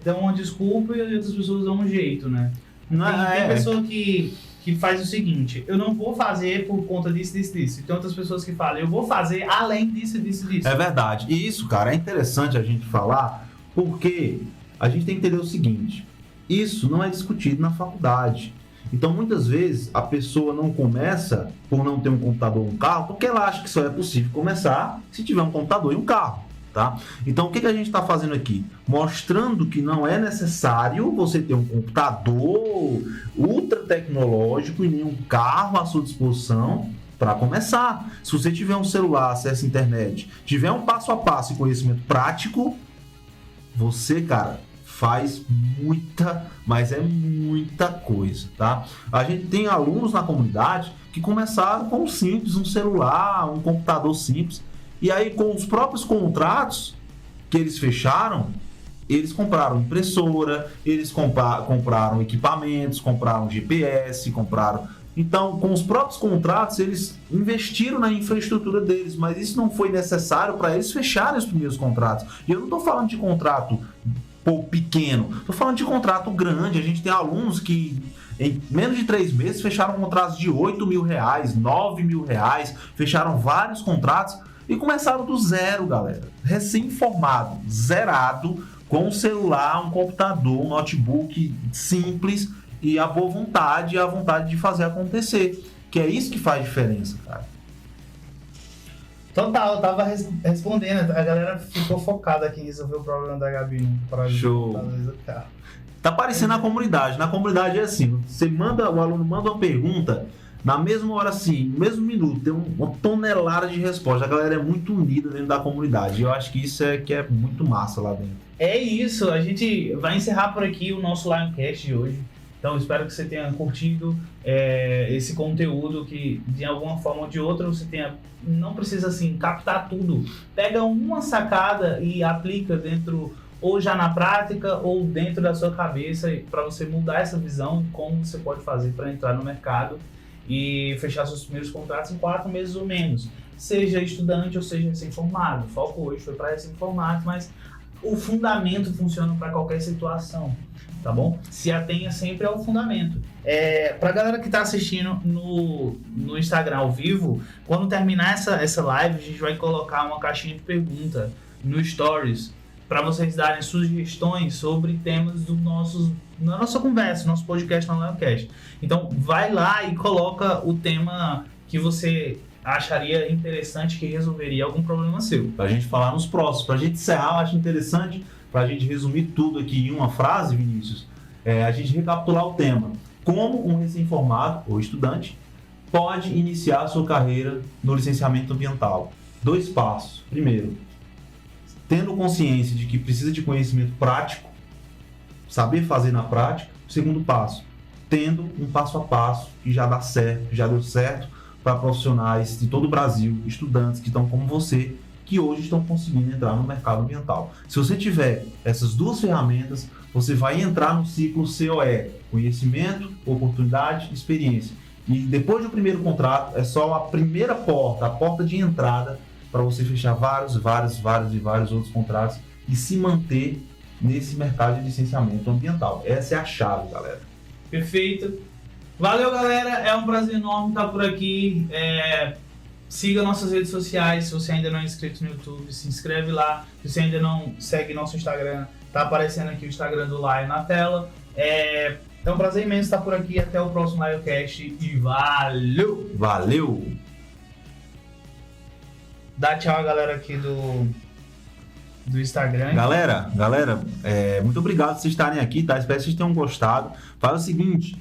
dão uma desculpa e outras pessoas dão um jeito, né? Tem pessoa que faz o seguinte, eu não vou fazer por conta disso. E tem outras pessoas que falam, eu vou fazer além disso. É verdade. E isso, cara, é interessante a gente falar, porque a gente tem que entender o seguinte, isso não é discutido na faculdade. Então, muitas vezes, a pessoa não começa por não ter um computador ou um carro, porque ela acha que só é possível começar se tiver um computador e um carro. Tá? Então, o que a gente está fazendo aqui? Mostrando que não é necessário você ter um computador ultra tecnológico e nenhum carro à sua disposição para começar. Se você tiver um celular, acesso à internet, tiver um passo a passo e conhecimento prático, você, cara, faz muita, mas é muita coisa, tá? A gente tem alunos na comunidade que começaram com um simples, um celular, um computador simples. E aí, com os próprios contratos que eles fecharam, eles compraram impressora, eles compraram equipamentos, compraram GPS, Então, com os próprios contratos, eles investiram na infraestrutura deles, mas isso não foi necessário para eles fecharem os primeiros contratos. E eu não estou falando de contrato pequeno, estou falando de contrato grande. A gente tem alunos que em menos de 3 meses fecharam contratos de R$8 mil, R$9 mil, fecharam vários contratos e começaram do zero, galera. Recém-formado, zerado, com um celular, um computador, um notebook simples e a boa vontade e a vontade de fazer acontecer. Que é isso que faz diferença, cara. Total, eu tava respondendo, a galera ficou focada aqui em resolver o problema da Gabi. Show. Tá aparecendo na comunidade. Na comunidade é assim, o aluno manda uma pergunta, na mesma hora assim, no mesmo minuto, tem uma tonelada de resposta. A galera é muito unida dentro da comunidade. E eu acho que isso que é muito massa lá dentro. É isso, a gente vai encerrar por aqui o nosso Livecast de hoje. Então, espero que você tenha curtido esse conteúdo, que de alguma forma ou de outra você não precisa assim captar tudo. Pega uma sacada e aplica dentro, ou já na prática, ou dentro da sua cabeça, para você mudar essa visão, como você pode fazer para entrar no mercado e fechar seus primeiros contratos em 4 meses ou menos. seja estudante ou seja recém-formado. O foco hoje foi para recém-formado, mas o fundamento funciona para qualquer situação, tá bom? Se atenha sempre ao fundamento. Pra galera que tá assistindo no Instagram ao vivo, quando terminar essa live, a gente vai colocar uma caixinha de pergunta no Stories para vocês darem sugestões sobre temas na nossa conversa, nosso podcast no Leocast. Então, vai lá e coloca o tema que você acharia interessante, que resolveria algum problema seu. Pra gente falar nos próximos. Pra gente encerrar, eu acho interessante, pra gente resumir tudo aqui em uma frase, Vinícius, a gente recapitular o tema. Como um recém-formado ou estudante pode iniciar a sua carreira no licenciamento ambiental? 2 passos. Primeiro, tendo consciência de que precisa de conhecimento prático, saber fazer na prática. Segundo passo, tendo um passo a passo que já dá certo, já deu certo para profissionais de todo o Brasil, estudantes que estão como você, que hoje estão conseguindo entrar no mercado ambiental. Se você tiver essas 2 ferramentas, você vai entrar no ciclo COE, conhecimento, oportunidade, experiência. E depois do primeiro contrato, é só a primeira porta, a porta de entrada, para você fechar vários outros contratos e se manter nesse mercado de licenciamento ambiental. Essa é a chave, galera. Perfeito. Valeu, galera. É um prazer enorme estar por aqui. Siga nossas redes sociais. Se você ainda não é inscrito no YouTube, se inscreve lá. Se você ainda não segue nosso Instagram, tá aparecendo aqui o Instagram do Lion na tela. É um prazer imenso estar por aqui. Até o próximo Liocast e valeu! Valeu! Dá tchau, galera, aqui do Instagram. Galera, muito obrigado por vocês estarem aqui, tá? Espero que vocês tenham gostado. Faz o seguinte,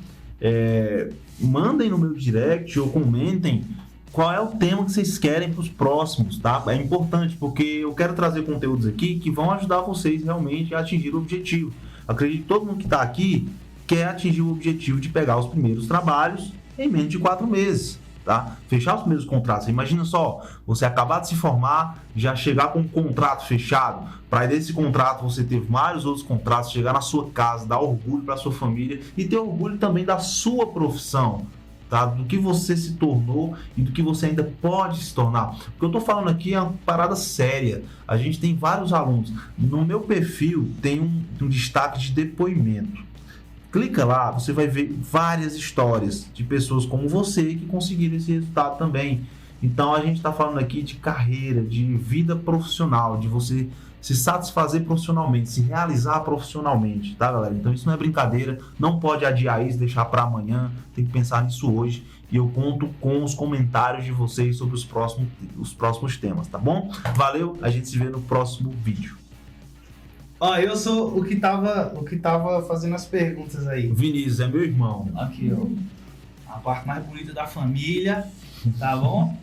mandem no meu direct ou comentem qual é o tema que vocês querem para os próximos, tá? É importante, porque eu quero trazer conteúdos aqui que vão ajudar vocês realmente a atingir o objetivo. Acredito que todo mundo que está aqui quer atingir o objetivo de pegar os primeiros trabalhos em menos de 4 meses. Tá? Fechar os primeiros contratos. Imagina só, você acabar de se formar, já chegar com um contrato fechado, para desse contrato você ter vários outros contratos, chegar na sua casa, dar orgulho para sua família e ter orgulho também da sua profissão, tá? Do que você se tornou e do que você ainda pode se tornar. O que eu tô falando aqui é uma parada séria. A gente tem vários alunos. No meu perfil tem um destaque de depoimento. Clica lá, você vai ver várias histórias de pessoas como você que conseguiram esse resultado também. Então a gente está falando aqui de carreira, de vida profissional, de você se satisfazer profissionalmente, se realizar profissionalmente, tá, galera? Então isso não é brincadeira, não pode adiar isso, deixar para amanhã, tem que pensar nisso hoje. E eu conto com os comentários de vocês sobre os próximos temas, tá bom? Valeu, a gente se vê no próximo vídeo. Eu sou o que tava fazendo as perguntas aí. Vinícius é meu irmão. Aqui, a parte mais bonita da família, tá bom?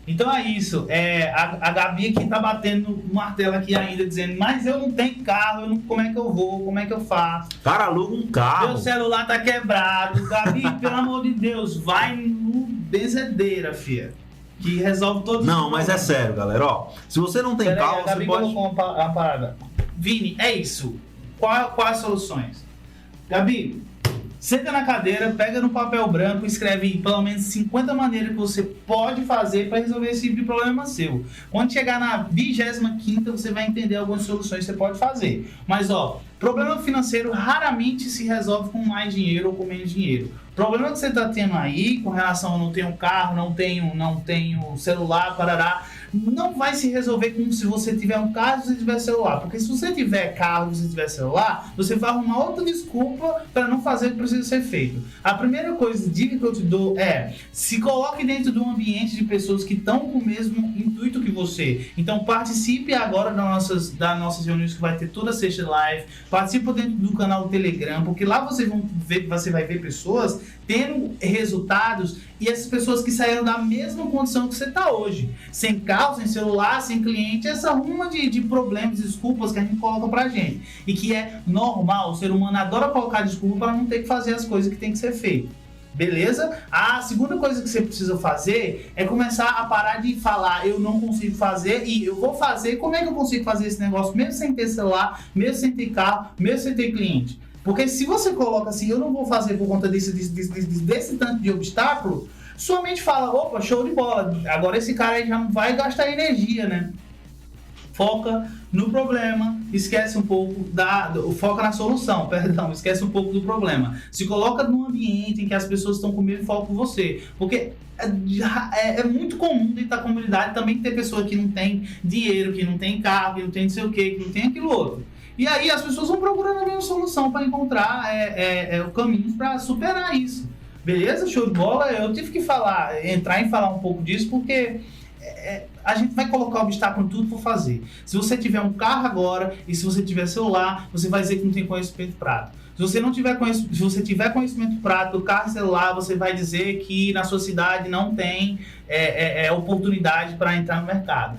Então é isso. A Gabi aqui tá batendo no martelo aqui ainda, dizendo, mas eu não tenho carro, como é que eu vou, como é que eu faço? Cara, aluga um carro. Meu celular tá quebrado. Gabi, pelo amor de Deus, vai no benzedeira, filha. Que resolve todos os problemas. Não, mas é sério, galera. Se você não tem carro, você pode... colocou uma parada. Vini, é isso. Quais as soluções? Gabi, senta na cadeira, pega no papel branco, escreve pelo menos 50 maneiras que você pode fazer para resolver esse tipo de problema seu. Quando chegar na 25ª, você vai entender algumas soluções que você pode fazer. Mas, problema financeiro raramente se resolve com mais dinheiro ou com menos dinheiro. O problema que você está tendo aí, com relação a não tenho carro, não tenho celular, parará, não vai se resolver como se você tiver um carro e você tiver celular. Porque se você tiver carro e você tiver celular, você vai arrumar outra desculpa para não fazer o que precisa ser feito. A primeira dica que eu te dou é, se coloque dentro de um ambiente de pessoas que estão com o mesmo intuito que você. Então participe agora das nossas reuniões que vai ter toda sexta live. Participe dentro do canal do Telegram, porque lá você vai ver pessoas tendo resultados e essas pessoas que saíram da mesma condição que você está hoje. Sem carro, sem celular, sem cliente, essa ruma de problemas, desculpas que a gente coloca pra gente. E que é normal, o ser humano adora colocar desculpa para não ter que fazer as coisas que tem que ser feito. Beleza? A segunda coisa que você precisa fazer é começar a parar de falar eu não consigo fazer e eu vou fazer. Como é que eu consigo fazer esse negócio mesmo sem ter celular, mesmo sem ter carro, mesmo sem ter cliente? Porque se você coloca assim, eu não vou fazer por conta desse tanto de obstáculo, Sua mente fala, opa, show de bola, agora esse cara aí já não vai gastar energia, né? Foca no problema, esquece um pouco foca na solução, perdão, esquece um pouco do problema. Se coloca num ambiente em que as pessoas estão com medo e foca em você. Porque é muito comum dentro da comunidade também ter pessoa que não tem dinheiro, que não tem carro, que não tem não sei o que não tem aquilo outro. E aí as pessoas vão procurando a mesma solução para encontrar o caminho para superar isso. Beleza? Show de bola? Eu tive que entrar e falar um pouco disso porque a gente vai colocar obstáculo em tudo por fazer. Se você tiver um carro agora e se você tiver celular, você vai dizer que não tem conhecimento prático. Se você tiver conhecimento prático, carro e celular, você vai dizer que na sua cidade não tem oportunidade para entrar no mercado.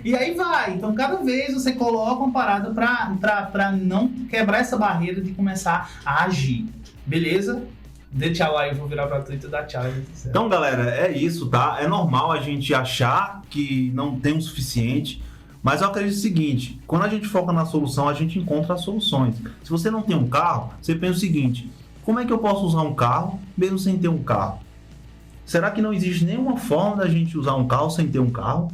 E aí vai. Então, cada vez você coloca uma parada para não quebrar essa barreira de começar a agir. Beleza? Dê tchau aí, eu vou virar pra Twitter e dar tchau. Então, galera, é isso, tá? É normal a gente achar que não tem o suficiente, mas eu acredito o seguinte, quando a gente foca na solução, a gente encontra as soluções. Se você não tem um carro, você pensa o seguinte, como é que eu posso usar um carro mesmo sem ter um carro? Será que não existe nenhuma forma da gente usar um carro sem ter um carro?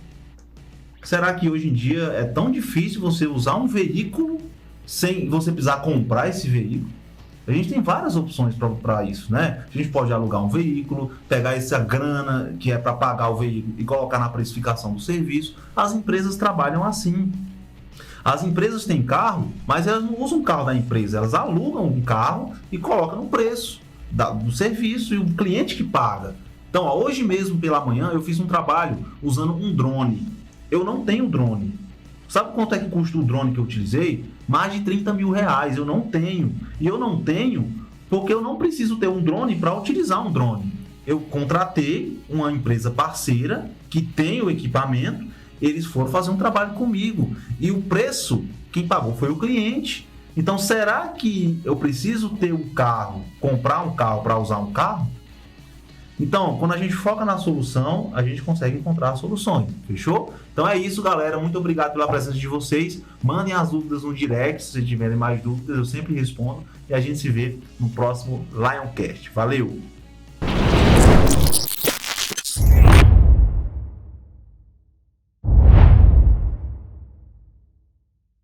Será que hoje em dia é tão difícil você usar um veículo sem você precisar comprar esse veículo? A gente tem várias opções para isso, né? A gente pode alugar um veículo, pegar essa grana que é para pagar o veículo e colocar na precificação do serviço. As empresas trabalham assim. As empresas têm carro, mas elas não usam o carro da empresa, elas alugam um carro e colocam no preço do serviço e o cliente que paga. Então, hoje mesmo pela manhã eu fiz um trabalho usando um drone. Eu não tenho drone. Sabe quanto é que custa o drone que eu utilizei? Mais de 30 mil reais. Eu não tenho. E eu não tenho porque eu não preciso ter um drone para utilizar um drone. Eu contratei uma empresa parceira que tem o equipamento, eles foram fazer um trabalho comigo. E o preço, quem pagou foi o cliente. Então, será que eu preciso ter um carro, comprar um carro para usar um carro? Então, quando a gente foca na solução, a gente consegue encontrar soluções, fechou? Então é isso, galera. Muito obrigado pela presença de vocês. Mandem as dúvidas no direct, se tiverem mais dúvidas, eu sempre respondo. E a gente se vê no próximo Lioncast. Valeu!